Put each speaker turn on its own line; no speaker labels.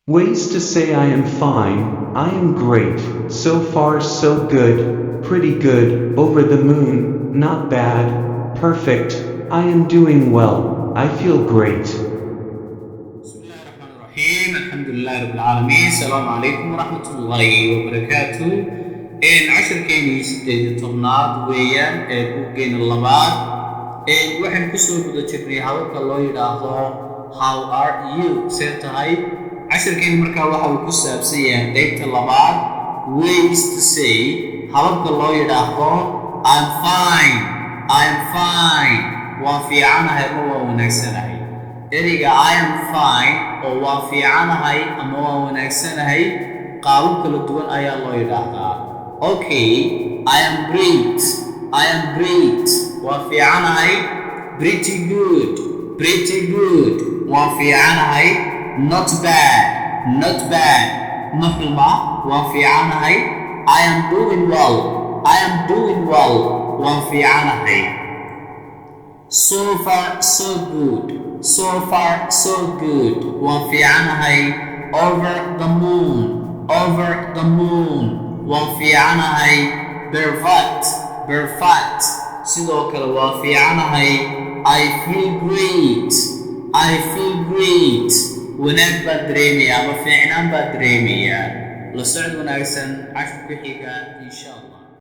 Ways to say I am fine, I am great, so far so good, pretty good, over the moon, not bad, perfect, I am doing well, I feel great.
Bismillahirrahmanirrahim. Alhamdulillah Rabbil Alameen. Assalamu alaikum warahmatullahi wabarakatuh. Casharkeeni sideed tobnaad weeyaan buuggeena labaad. Waxaan kusoo guda jirnay hababka loo yidhaahdo how are you see tahay. Casharkeeni markaa waxa uu ku saabsan yahay qaybta labaad ways to say hababka loo yidhaahdo I'm fine, I'm fine, waan fiicanahay ama waan wanaagsanahay. Ereyga I am fine oo waan fiicanahay ama waan wanaagsanahay qaabab kala duwan ayaa loo yidhaahdaa. Okay, I am great, I am great, waan fiicanahay. Pretty good, pretty good, waan fiicanahay. Not bad, not bad, ma xuma, waan fiicanahay. I am doing well, I am doing well, waan fiicanahay. So far so good, so far so good, waan fiicanahay. Over the moon, over the moon, waan fiicanahay. Perfect, perfect, sidoo kale waan fiicanahay. I feel great, I feel great, wanaag baan dareemayaa ama fiicnaan baan dareemayaa. La socod wanaagsan casharka xiga insha Allah.